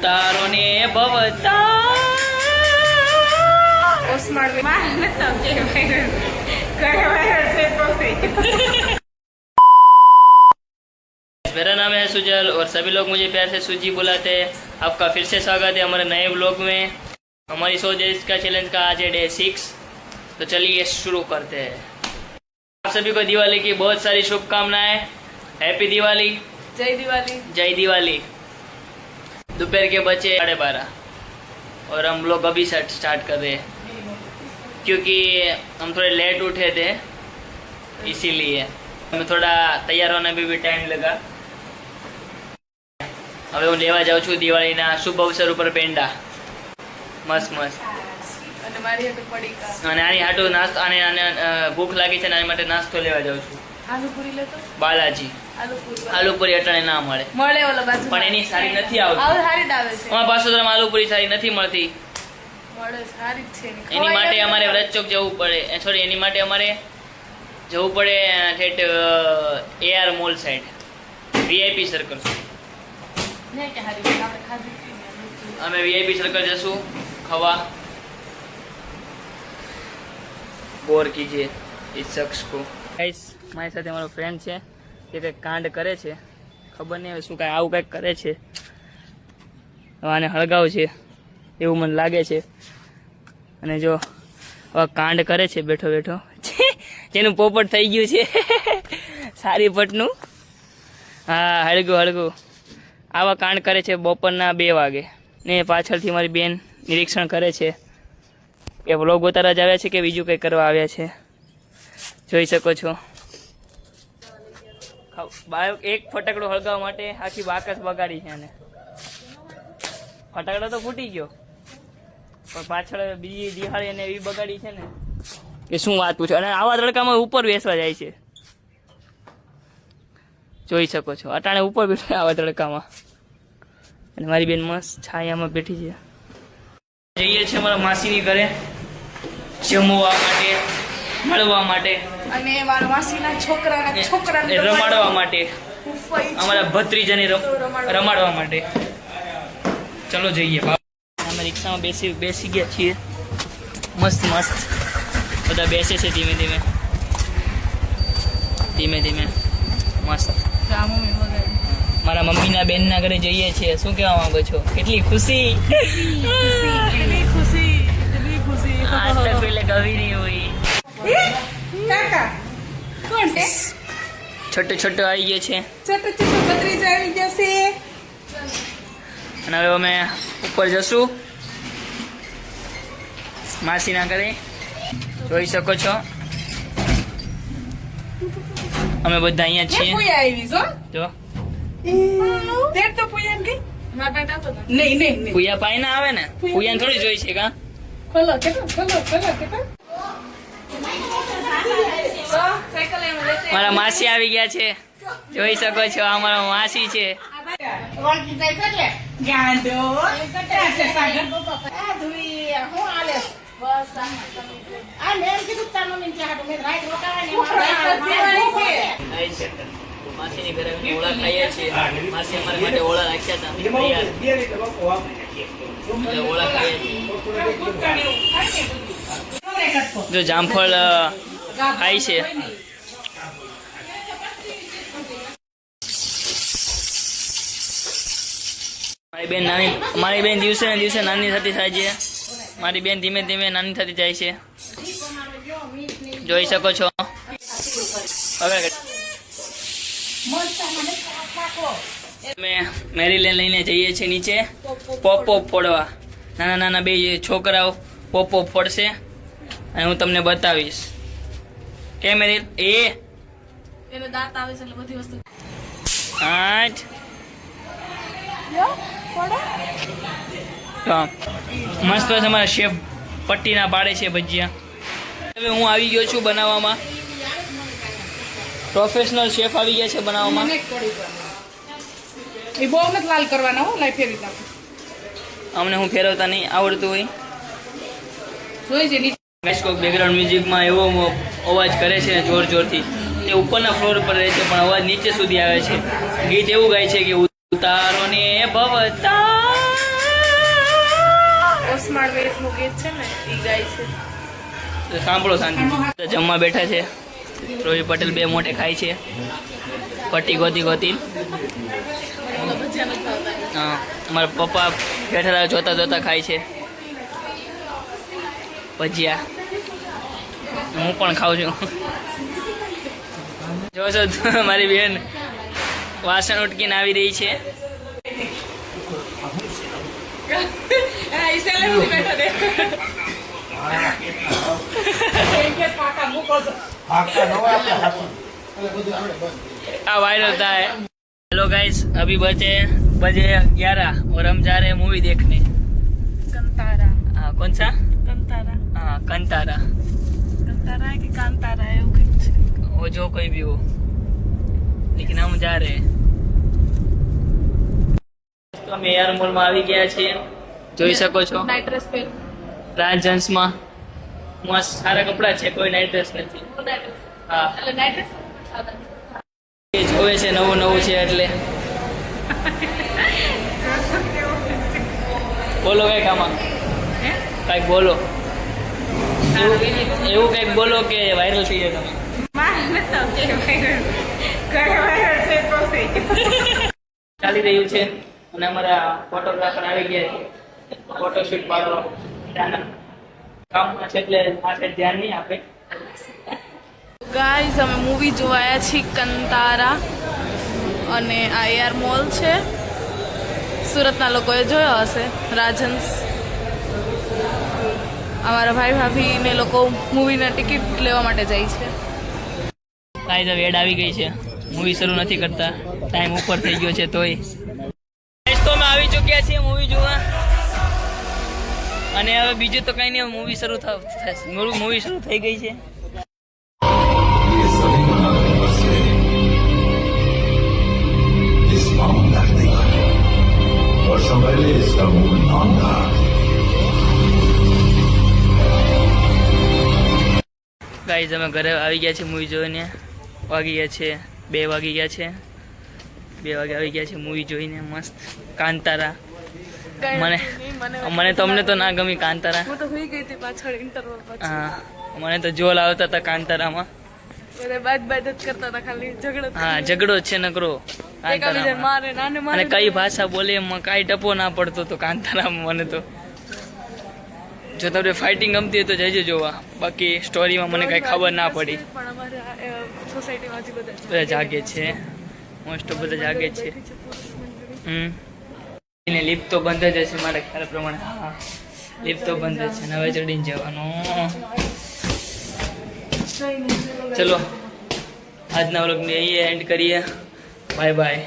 ઉતારો ને ભવતા मेरा नाम है सुजल और सभी लोग मुझे प्यार से सूजी बुलाते हैं। आपका फिर से स्वागत है हमारे नए ब्लॉग में। हमारी 100 डेज का चैलेंज का आज है डे 6, तो चलिए शुरू करते हैं। आप सभी को दिवाली की बहुत सारी शुभकामनाएं। हैप्पी दिवाली, जय दिवाली, जय दिवाली। दोपहर के बचे 12:30 और हम लोग अभी स्टार्ट कर रहे हैं क्योंकि हम थोड़े लेट उठे थे, इसीलिए हमें थोड़ा तैयार होने में भी टाइम लगा। હવે હું લેવા જાઉં છું દિવાળીના શુભ અવસર ઉપર પેંડા મસ્ત મસ્ત અને મારી હાટુ પડીકા અને આની હાટુ નાસ્તો આને ભૂખ લાગી છે ને આની માટે નાસ્તો લેવા જાઉં છું। આલુપુરી લેતો બાલાજી આલુપુરી અટાણે ના મળે મળે ઓલા બાજુ પણ એની સારી નથી આવતી। આવ સારી જ આવે છે અમારા પાસોદરામાં આલુપુરી સારી નથી મળતી। મળે સારી જ છે એની માટે અમારે વ્રતચોક જવું પડે, સોરી એની માટે અમારે જવું પડે ઠેઠ AR mall side VIP circle. ને કે હારી આપણે ખાધી અમે VIP સર્કલ જશું ખાવા। ગौर कीजिए इस शख्स को। गाइस મારી સાથે મારો ફ્રેન્ડ છે જે કંઈક કાંડ કરે છે, ખબર નહીં હવે શું કાંઈ આવું કંઈક કરે છે। આને હળગાવ છે એવું મને લાગે છે અને જો હવે કાંડ કરે છે બેઠો બેઠો જેનું પોપટ થઈ ગયું છે સારી પટનું। હા હળગું હળગું આવા કાંડ કરે છે બપોરના 2 વાગે ને પાછળથી મારી બેન નિરીક્ષણ કરે છે કે વ્લોગ ઉતારવા જ આવ્યા છે કે બીજું કંઈ કરવા આવ્યા છે। જોઈ શકો છો એક ફટાકડો હળગાવવા માટે આખી બાકસ બગાડી છે એને। ફટાકડો તો ફૂટી ગયો પણ પાછળ બીજી દિહાળી એને એવી બગાડી છે ને કે શું વાત પૂછો। અને આવા તડકામાં ઉપર બેસવા જાય છે, જોઈ શકો છો અટાણે ઉપર બેઠા આવા તડકામાં અને મારી બેન મસ્ત છાયામાં બેઠી છે। જઈએ છીએ અમારા માસીની ઘરે જમવા માટે, મળવા માટે અને મારા માસીના છોકરાને રમાડવા માટે, અમારા ભત્રીજાને રમાડવા માટે। ચલો જઈએ। અમે રિક્ષામાં બેસી ગયા છીએ, મસ્ત મસ્ત બધા બેસે છે ધીમે ધીમે ધીમે ધીમે મસ્ત। મારા મમ્મીના બેનના ઘરે જઈએ છીએ। શું કહેવા માંગો છો? કેટલી ખુશી, એટલી ખુશી આજ તક પહેલે કभी नहीं हुई। કાકા કોણ છે? છોટો છોટો આવી ગયો છે, છોટો ભત્રીજા આવી જશે અને હવે અમે ઉપર જશું માસીના ઘરે। જોઈ શકો છો અમે બધા અહીંયા છીએ। પૂયા આવી છો જો દેર તો પૂયા કે માર બેટા તો નહીં પૂયા પાઈ ના આવે ને, પૂયાને થોડી જોઈ છે કા। ખોલો કેટલો મારા માસી આવી ગયા છે, જોઈ શકો છો આ મારા માસી છે। માસીની ઘરે ઓળા ખાઈએ છીએ, માસી અમારા માટે ઓળા રાખ્યા હતા, ઓળા ખાઈએ છીએ। જો જામફળ ખાય છે। મારી બેન દિવસે ને દિવસે નાની થતી થાય છે। મારી બેન ધીમે ધીમે નાની થતી જાય છે, જોઈ શકો છો। અમે મેરીલેન્ડ લઈને જઈએ છીએ નીચે પોપ ફોડવા। નાના નાના 2 છોકરાઓ પોપ ફોડશે અને હું તમને બતાવીશ કે મેરી એને દાંત આવે છે એટલે બધી વસ્તુ 8 મસ્ત અમારા શેફ પટ્ટીના પાડે છે ભજીયા। હવે હું આવી ગયો છું બનાવવામાં, પ્રોફેશનલ શેફ આવી ગયા છે બનાવવામાં। એ બહુ નથી લાલ કરવાના હો, લાઈ ફેરવી નાખો। અમને હું ફેરવતા નહીં આવડતું હોય, જોઈ છે ગાઈસ કોક બેકગ્રાઉન્ડ મ્યુઝિકમાં એવો અવાજ કરે છે જોર જોરથી, તે ઉપરના ફ્લોર પર રહે છે પણ અવાજ નીચે સુધી આવે છે। ગીત એવું ગાય છે કે ઉતારો ને ભવતા ઓસમાળ વેદનું ગીત છે ને એ ગાય છે. તો સાંભળો શાંતિ. તો જમવા બેઠા છે. રોહિત પટેલ બે મોટે ખાય છે પટ્ટી ગોતી ગોતી. હા, અમારા પપ્પા બેઠેલા જોતા જોતા ખાય છે ભજીયા. હું પણ ખાઉં છું. જોશો મારી બેન વાસણ ઉટકીને આવી રહી છે. હા, ઈ સેલેબ્રિટી બેઠો દે. એમ કે કાકા મૂકો છો. આ वायरल था है. हेलो गाइस, अभी बजे 11 और हम जा रहे हैं मूवी देखने. કંતારા. हाँ, कौन सा? કંતારા. हाँ, कंतारा. કંતારા કે કાંતારા એવું કંઈક છે. वो जो कोई भी हो, लेकिन हम जा रहे हैं. તો અમે એઆર મોલમાં આવી ગયા છીએ. જોઈ શકો છો નાઇટ ડ્રેસ પહેર. રાજહંસમાં મસ્ત સારા કપડા છે, કોઈ નાઇટ ડ્રેસ નથી. હા, એટલે નાઇટ ડ્રેસ સાદા. એ જોવે છે નવું નવું છે એટલે. બોલો કઈક આમાં, હે? કઈક બોલો. એવું કઈક બોલો કે વાયરલ થઈ જાય તમે. મારે નથી આવતી વાયરલ. ઘરે વાયરલ છે તો થઈ ગયું. ચાલી રહ્યું છે અને અમારા ફોટોગ્રાફર આવી ગયા છે ફોટોશૂટ પાડવા. ત્યાંના કામમાં છે એટલે આ સાઈડ ધ્યાન નહીં આપે. ગાઈઝ અમે મૂવી જોવાયા છીએ કંતારા અને આ એઆર મોલ છે. સુરતના લોકોએ જોયો હશે. રાજહંસ અમારા ભાઈ ભાભી ને લોકો મૂવીના ટિકિટ લેવા માટે જાય છે. કાંઈ તો એડ આવી ગઈ છે. મૂવી શરૂ નથી કરતા, ટાઈમ ઉપર થઈ ગયો છે તોય. તો અમે આવી ચૂક્યા છીએ મૂવી જોવા અને હવે બીજું તો કંઈ નહીં. મૂવી શરૂ મૂવી શરૂ થઈ ગઈ છે. ગાઈઝ અમે ઘરે આવી ગયા છે મૂવી જોઈને. વાગી ગયા છે 2 વાગી ગયા છે. 2 વાગે આવી ગયા છે મૂવી જોઈને. મસ્ત કાંતારા. મને તો અમને તો ના ગમી કાંતારા. હું તો હોઈ ગઈ હતી પાછળ ઇન્ટરવલ પછી. હા, મને તો જોલ આવતા હતા કાંતારામાં. બધા બાદ બાદ જ કરતા હતા ખાલી ઝઘડો. હા, ઝઘડો જ છે નકરો એકબીજાને કાંતારામાં. મારે નાને મારે. અને કઈ ભાષા બોલે એમાં કાંઈ ટપો ના પડતો તો કાંતારામાં. મને તો જો તમને ફાઇટિંગ ગમતી હોય તો જજો જોવા. બાકી સ્ટોરીમાં મને કાંઈ ખબર ના પડી. પણ અમારા સોસાયટીમાં હજી બધા જાગે છે, મોસ્ટ ઓફ બધા જાગે છે. એને લિફ્ટ તો બંધ જ હશે મારા ખ્યાલ પ્રમાણે. હા, લિફ્ટ તો બંધ જ છે ને હવે ચડીને જવાનું. ચલો આજના વ્લોગને અહીંયા એન્ડ કરીએ. Bye bye.